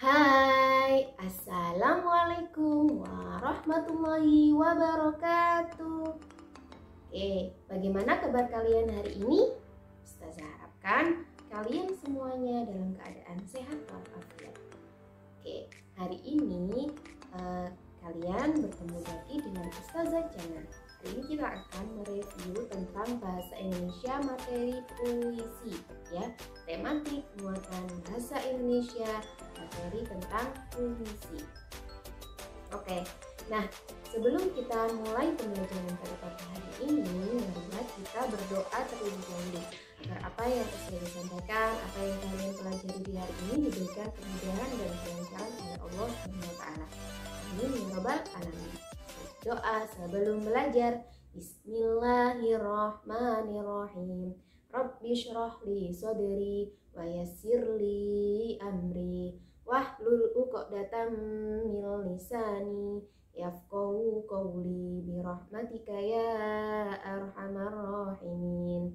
Hai, Assalamualaikum warahmatullahi wabarakatuh. Bagaimana kabar kalian hari ini? Ustazah harapkan kalian semuanya dalam keadaan sehat walafiat. Hari ini kalian bertemu lagi dengan Ustazah Jana. Hari ini kita akan mereview tentang bahasa Indonesia materi puisi, ya. Tematik muatan bahasa Indonesia materi tentang puisi. Nah sebelum kita mulai pembelajaran pada hari ini, marilah kita berdoa terlebih dahulu agar apa yang saya sampaikan, apa yang kalian pelajari di hari ini diberikan kemudahan dan kelancaran oleh Allah SWT. Amin ya rabbal alamin. Doa sebelum belajar. Bismillahirrahmanirrahim. Rabbi shrah li sadri wa yassir li amri wahlul 'uqdatam min lisani yafqahu qawli bi rahmatika ya arhamar rahimin.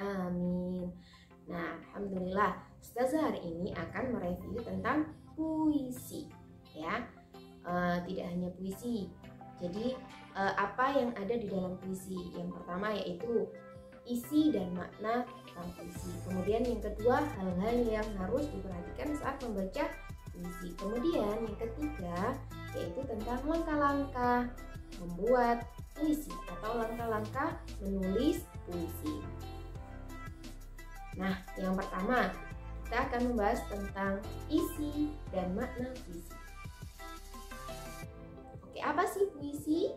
Amin. Nah, alhamdulillah Ustazah hari ini akan mereview tentang puisi, ya. Tidak hanya puisi. Jadi apa yang ada di dalam puisi? Yang pertama yaitu isi dan makna tentang puisi. Kemudian yang kedua, hal-hal yang harus diperhatikan saat membaca puisi. Kemudian yang ketiga yaitu tentang langkah-langkah membuat puisi atau langkah-langkah menulis puisi. Nah, yang pertama kita akan membahas tentang isi dan makna puisi. Apa sih puisi?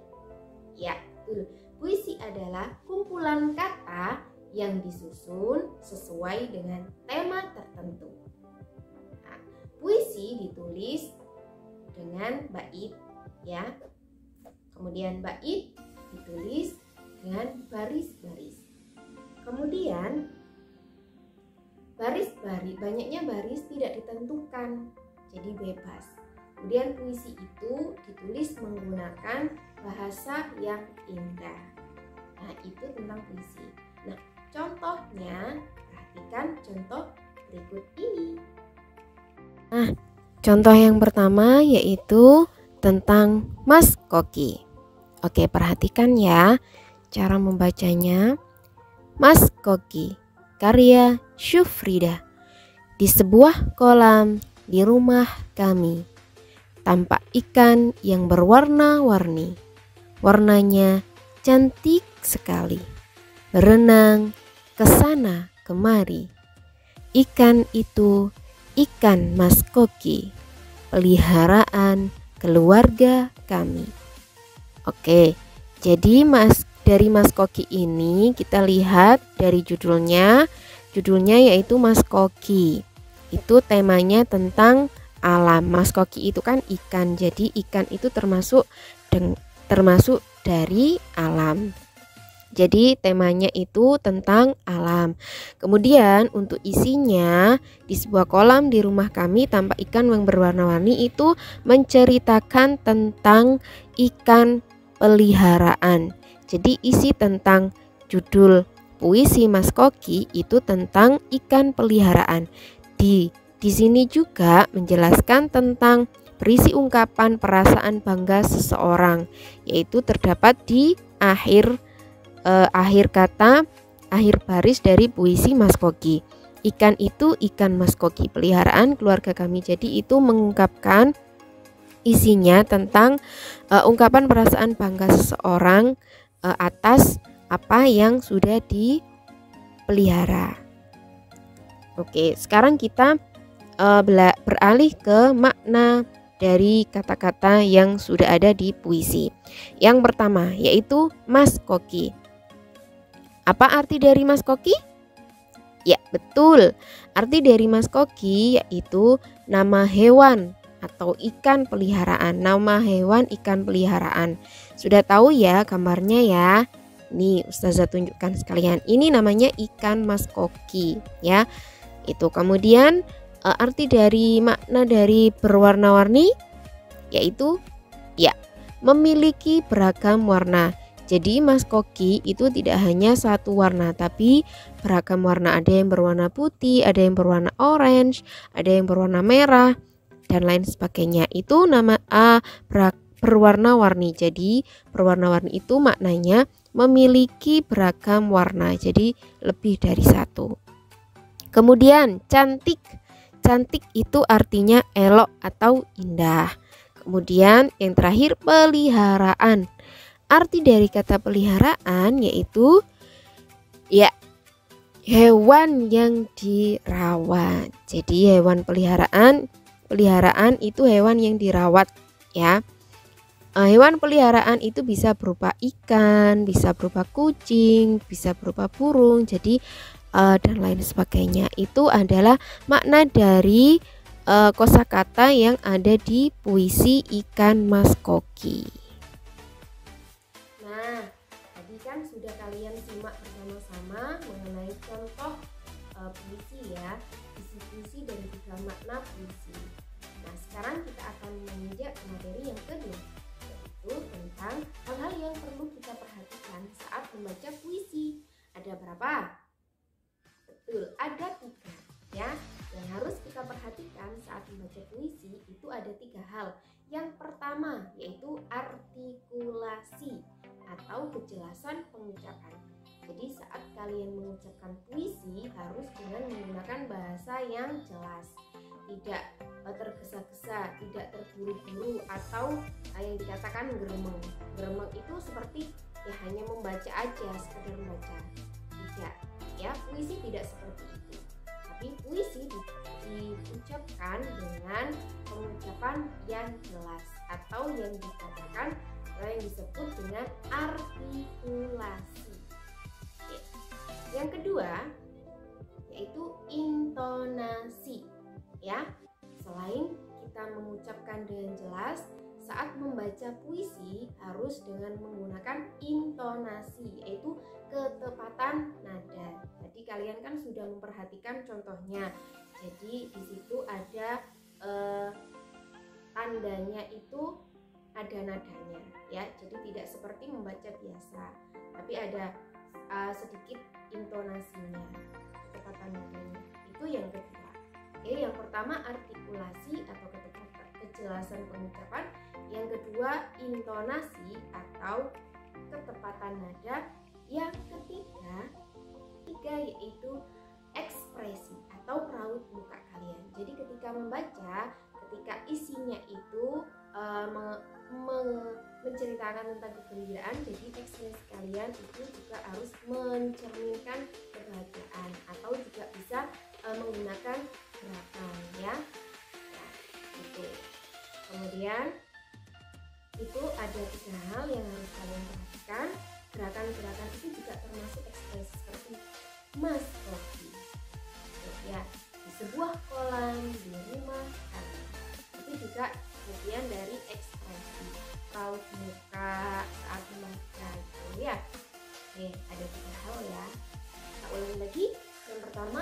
Ya, betul. Puisi adalah kumpulan kata yang disusun sesuai dengan tema tertentu. Nah, puisi ditulis dengan bait, ya. Kemudian bait ditulis dengan baris-baris. Kemudian baris-baris, banyaknya baris tidak ditentukan, jadi bebas. Kemudian puisi itu ditulis menggunakan bahasa yang indah. Nah, itu tentang puisi. Nah, contohnya, perhatikan contoh berikut ini. Nah, contoh yang pertama yaitu tentang Mas Koki. Oke, perhatikan ya cara membacanya. Mas Koki, karya Syufrida. Di sebuah kolam di rumah kami tampak ikan yang berwarna-warni. Warnanya cantik sekali. Berenang ke sana kemari. Ikan itu ikan Mas Koki, peliharaan keluarga kami. Oke, jadi dari Mas Koki ini kita lihat dari judulnya yaitu Mas Koki. Itu temanya tentang alam. Mas Koki itu kan ikan, jadi ikan itu termasuk dari alam. Jadi temanya itu tentang alam. Kemudian untuk isinya, di sebuah kolam di rumah kami tampak ikan yang berwarna-warni, itu menceritakan tentang ikan peliharaan. Jadi isi tentang judul puisi Mas Koki itu tentang ikan peliharaan. Di sini juga menjelaskan tentang berisi ungkapan perasaan bangga seseorang, yaitu terdapat di akhir baris dari puisi Mas Koki. Ikan itu ikan Mas Koki, peliharaan keluarga kami. Jadi itu mengungkapkan isinya tentang ungkapan perasaan bangga seseorang atas apa yang sudah dipelihara. Oke, sekarang kita beralih ke makna dari kata-kata yang sudah ada di puisi. Yang pertama yaitu Mas Koki. Apa arti dari Mas Koki? Ya, betul. Arti dari Mas Koki yaitu nama hewan atau ikan peliharaan. Nama hewan ikan peliharaan. Sudah tahu ya gambarnya ya. Nih Ustazah tunjukkan sekalian. Ini namanya ikan Mas Koki, ya. Itu kemudian arti dari makna dari berwarna-warni yaitu ya memiliki beragam warna. Jadi Mas Koki itu tidak hanya satu warna, tapi beragam warna. Ada yang berwarna putih, ada yang berwarna orange, ada yang berwarna merah, dan lain sebagainya. Itu nama berwarna-warni. Jadi berwarna-warni itu maknanya memiliki beragam warna, jadi lebih dari satu. Kemudian cantik. Cantik itu artinya elok atau indah. Kemudian yang terakhir peliharaan. Arti dari kata peliharaan yaitu ya hewan yang dirawat. Jadi hewan peliharaan itu hewan yang dirawat ya. Hewan peliharaan itu bisa berupa ikan, bisa berupa kucing, bisa berupa burung. Jadi dan lain sebagainya. Itu adalah makna dari kosakata yang ada di puisi Ikan Mas Koki. Nah, tadi kan sudah kalian simak bersama-sama mengenai contoh puisi ya, isi puisi dan juga makna puisi. Nah, sekarang kita akan menginjak ke materi yang kedua, yaitu tentang hal-hal yang perlu kita perhatikan saat membaca puisi. Ada berapa? Betul, ada 3 ya. Yang harus kita perhatikan saat membaca puisi itu ada 3 hal. Yang pertama yaitu artikulasi atau kejelasan pengucapan. Jadi saat kalian mengucapkan puisi harus dengan menggunakan bahasa yang jelas, tidak tergesa-gesa, tidak terburu-buru atau yang dikatakan geremeng. Geremeng itu seperti ya hanya membaca aja, sekedar membaca. Tidak. Ya, puisi tidak seperti itu. Tapi puisi diucapkan dengan pengucapan yang jelas atau yang dikatakan yang disebut dengan artikulasi. Oke. Yang kedua yaitu intonasi. Ya, selain kita mengucapkan dengan jelas, saat membaca puisi harus dengan menggunakan intonasi, yaitu ketepatan nada. Tadi kalian kan sudah memperhatikan contohnya. Jadi di situ ada tandanya itu ada nadanya ya. Jadi tidak seperti membaca biasa, tapi ada sedikit intonasinya, ketepatan nadanya. Itu yang kedua. Oke, yang pertama artikulasi atau kejelasan pengucapan. Yang kedua intonasi atau ketepatan nada. Yang ketiga yaitu ekspresi atau raut muka kalian. Jadi ketika membaca, ketika isinya itu menceritakan tentang kegembiraan, jadi ekspresi kalian itu juga harus mencerminkan kebahagiaan atau juga bisa menggunakan gerakan ya. Nah, itu. Kemudian itu ada 3 hal yang harus kalian perhatikan. Gerakan-gerakan itu juga termasuk ekspresi seperti Mas Koki ya, di sebuah kolam, di rumah kalian. Itu juga bagian dari ekspresi raut muka saat membaca itu ya. Oke, ada 3 hal ya. Kita ulangi lagi. Yang pertama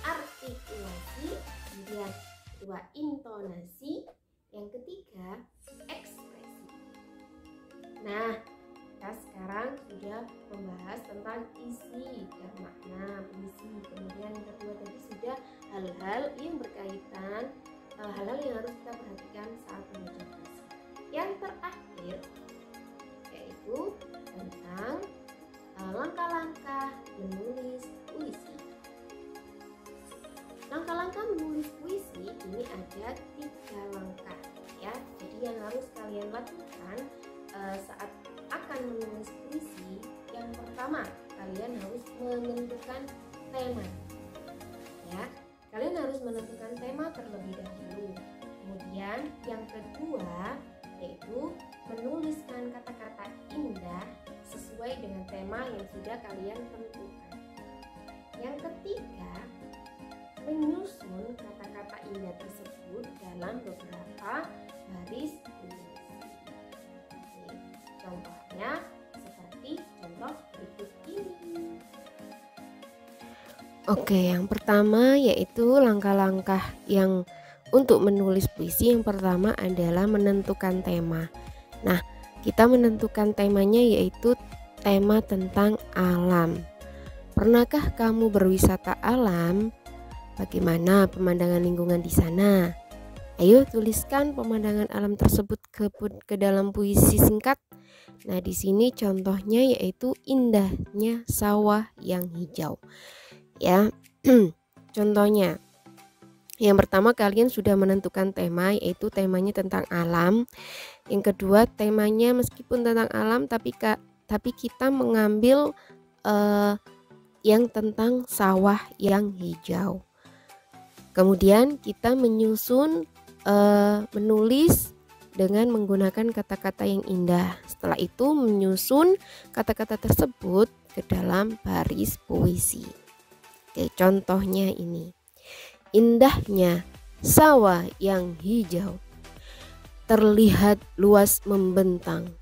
artikulasi, kemudian kedua intonasi, yang ketiga ekspresi. Nah, kita sekarang sudah membahas tentang isi dan makna puisi. Kemudian yang kedua tadi sudah hal-hal yang berkaitan, hal-hal yang harus kita perhatikan saat membaca puisi. Yang terakhir yaitu tentang langkah-langkah menulis puisi. Langkah-langkah menulis puisi ini ada 3 langkah ya. Jadi yang harus kalian lakukan saat akan menulis puisi, yang pertama kalian harus menentukan tema ya. Kalian harus menentukan tema terlebih dahulu. Kemudian yang kedua yaitu menuliskan kata-kata indah sesuai dengan tema yang sudah kalian tentukan. Yang ketiga, menyusun kata-kata indah tersebut dalam beberapa baris puisi. Contohnya seperti contoh berikut ini. Oke, yang pertama yaitu langkah-langkah yang untuk menulis puisi. Yang pertama adalah menentukan tema. Nah, kita menentukan temanya yaitu tema tentang alam. Pernahkah kamu berwisata alam? Bagaimana pemandangan lingkungan di sana? Ayo tuliskan pemandangan alam tersebut ke dalam puisi singkat. Nah, di sini contohnya yaitu indahnya sawah yang hijau. Ya. Contohnya. Yang pertama, kalian sudah menentukan tema, yaitu temanya tentang alam. Yang kedua, temanya meskipun tentang alam tapi kita mengambil yang tentang sawah yang hijau. Kemudian kita menulis dengan menggunakan kata-kata yang indah. Setelah itu menyusun kata-kata tersebut ke dalam baris puisi. Oke, contohnya ini. Indahnya sawah yang hijau terlihat luas membentang.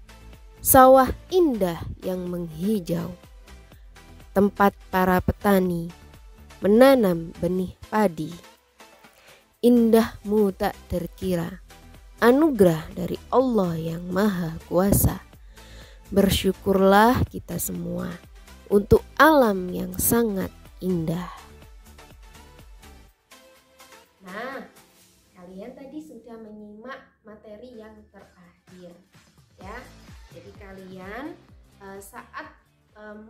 Sawah indah yang menghijau. Tempat para petani menanam benih padi. Indahmu tak terkira, anugerah dari Allah yang Maha Kuasa. Bersyukurlah kita semua untuk alam yang sangat indah. Nah, kalian tadi sudah menyimak materi yang terakhir, ya. Jadi kalian saat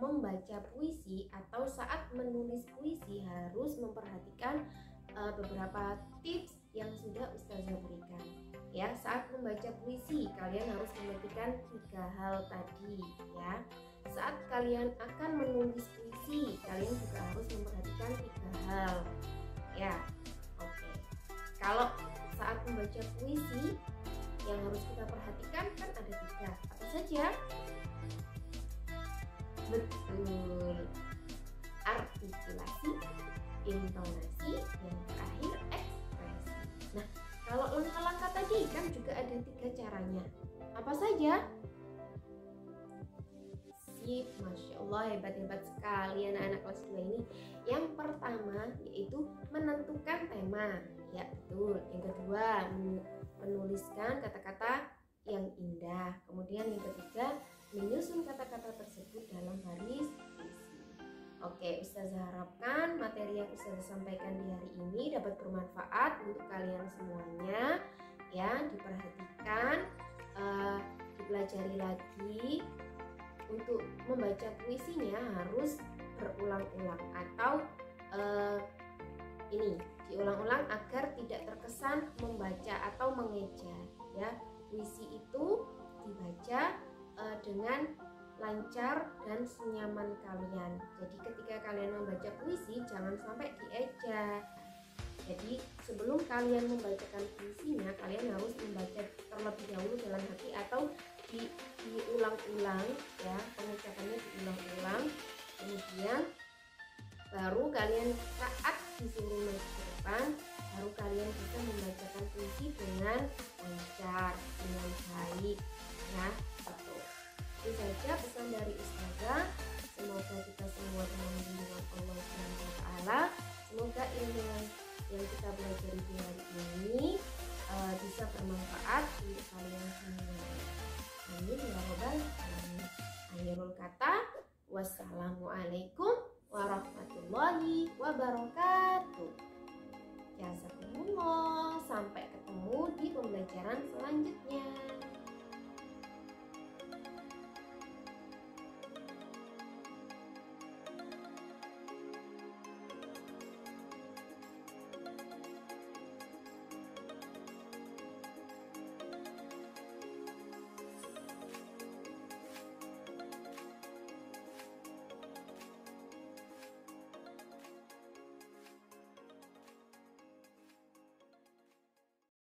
membaca puisi atau saat menulis puisi harus memperhatikan beberapa tips yang sudah Ustazah berikan. Ya, saat membaca puisi kalian harus memperhatikan 3 hal tadi, ya. Saat kalian akan menulis puisi, kalian juga harus memperhatikan 3 hal. Ya. Oke. Kalau saat membaca puisi yang harus kita perhatikan kan ada 3. Apa saja? Betul. Artikulasi, intonasi, yang terakhir ekspresi. Nah, kalau langkah-langkah tadi kan juga ada 3 caranya. Apa saja? Sip, Masya Allah, hebat-hebat sekali anak-anak kelas 2 ini. Yang pertama yaitu menentukan tema. Ya, betul. Yang kedua, menuliskan kata-kata yang indah. Kemudian yang ketiga, menyusun kata-kata tersebut dalam baris puisi. Oke, Ustazah harapkan materi yang Ustazah sampaikan di hari ini dapat bermanfaat untuk kalian semuanya. Ya, diperhatikan, dipelajari lagi. Untuk membaca puisinya harus berulang-ulang atau diulang-ulang agar tidak terkesan membaca atau mengeja. Ya, puisi itu dibaca dengan lancar dan senyaman kalian. Jadi ketika kalian membaca puisi jangan sampai dieja. Jadi sebelum kalian membacakan puisinya, kalian harus membaca terlebih dahulu dalam hati atau diulang-ulang, ya, pengucapannya diulang-ulang. Kemudian baru kalian saat disuruh maju ke depan, baru kalian bisa membacakan puisi dengan lancar, dengan baik, ya. Betul. Itu saja pesan dari Ustazah. Semoga kita semua dalam lindungan Allah SWT. Semoga ilmu yang kita belajar di hari ini bisa bermanfaat untuk kalian semua. Amin ya rabbal alamin. Akhirul kata, wassalamualaikum warahmatullahi wabarakatuh. Jazakumullah. Sampai ketemu di pembelajaran selanjutnya.